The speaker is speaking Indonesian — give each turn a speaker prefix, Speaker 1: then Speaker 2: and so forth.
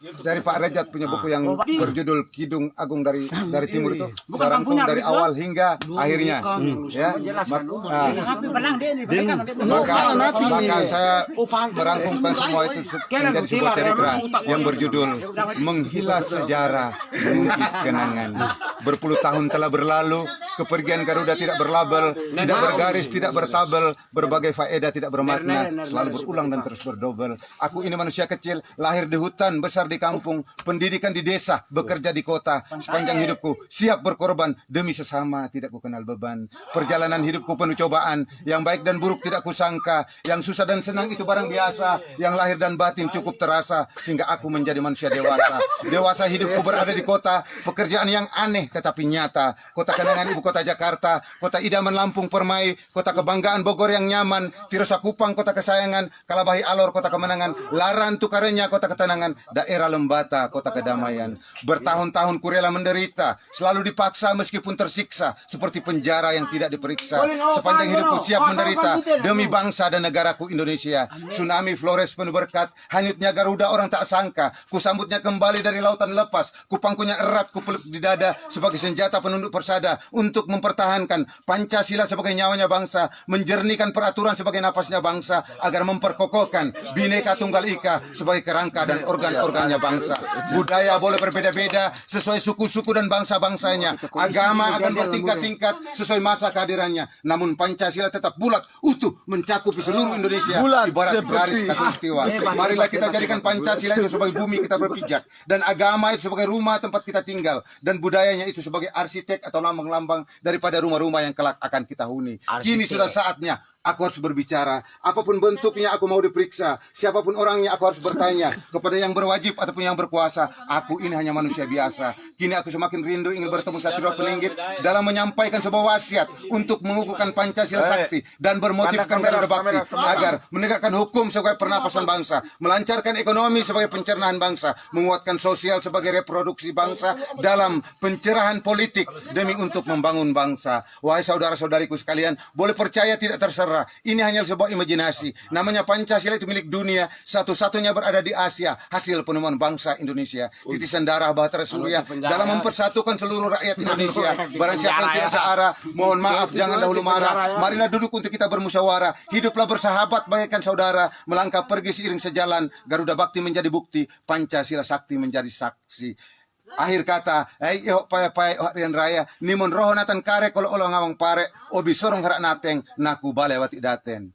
Speaker 1: dari Pak Rejat punya buku yang berjudul Kidung Agung dari Timur itu, serangkum dari awal hingga akhirnya, ya. Maka saya merangkumkan semua itu menjadi sebuah cerita yang berjudul Menghilas Sejarah, Mengukir Kenangan. Berpuluh tahun telah berlalu, kepergian Garuda tidak berlabel, tidak bergaris, tidak bertabel, berbagai faedah tidak bermakna, selalu berulang dan terus berdobel. Aku ini manusia kecil, lahir di hutan, besar di kampung, pendidikan di desa, bekerja di kota. Sepanjang hidupku siap berkorban demi sesama, tidak ku kenal beban. Perjalanan hidupku penuh cobaan, yang baik dan buruk tidak kusangka, yang susah dan senang itu barang biasa, yang lahir dan batin cukup terasa, sehingga aku menjadi manusia dewasa. Dewasa hidupku berada di kota, pekerjaan yang aneh tetapi nyata. Kota kenangan ibu kota Jakarta, kota idaman Lampung Permai, kota kebanggaan Bogor yang nyaman, Tirosa Kupang kota kesayangan, Kalabahi Alor kota kemenangan, Laran Tukarenya kota ketenangan, daerah Lembata kota kedamaian. Bertahun-tahun ku rela menderita, selalu dipaksa meskipun tersiksa, seperti penjara yang tidak diperiksa. Sepanjang hidupku siap menderita demi bangsa dan negaraku Indonesia. Tsunami Flores penuh berkat, hanyutnya Garuda orang tak sangka, ku sambutnya kembali dari lautan lepas, ku pangkunya erat, ku peluk di dada sebagai senjata penunduk persada untuk mempertahankan Pancasila sebagai nyawanya bangsa, menjernihkan peraturan sebagai napasnya bangsa, agar memperkokohkan Bhinneka Tunggal Ika sebagai kerangka dan organ-organnya bangsa. Budaya boleh berbeda-beda sesuai suku-suku dan bangsa-bangsanya. Agama akan bertingkat-tingkat sesuai masa kehadirannya. Namun Pancasila tetap bulat, utuh, mencakupi seluruh Indonesia. Ibarat garis khatulistiwa. Marilah kita jadikan Pancasila itu sebagai bumi kita berpijak, dan agama itu sebagai rumah tempat kita tinggal, dan budayanya itu sebagai arsitek atau lambang-lambang daripada rumah-rumah yang kelak akan kita huni. Kini sudah saatnya aku harus berbicara. Apapun bentuknya aku mau diperiksa. Siapapun orangnya aku harus bertanya. Kepada yang berwajib ataupun yang berkuasa, aku ini hanya manusia biasa. Kini aku semakin rindu ingin bertemu Satrio Peningit dalam menyampaikan sebuah wasiat untuk mengukuhkan Pancasila sakti dan bermotifkan Garuda Bakti, agar menegakkan hukum sebagai pernapasan bangsa, melancarkan ekonomi sebagai pencernaan bangsa, menguatkan sosial sebagai reproduksi bangsa dalam pencerahan politik demi untuk membangun bangsa. Wahai saudara-saudariku sekalian, boleh percaya tidak terserah, ini hanya sebuah imajinasi. Namanya Pancasila itu milik dunia, satu-satunya berada di Asia, hasil penemuan bangsa Indonesia. Titisan darah Bahtera Surya dalam mempersatukan seluruh rakyat Indonesia. Barang siapa yang tidak searah, mohon maaf, jangan dahulu marah. Marilah duduk untuk kita bermusyawarah. Hiduplah bersahabat bagaikan saudara, melangkah pergi seiring sejalan. Garuda Bakti menjadi bukti, Pancasila sakti menjadi saksi. Akhir kata, pai rian raya, nimun roho natan kare kalau ngawang pare, obi sorong harak nateng, naku bale wati daten.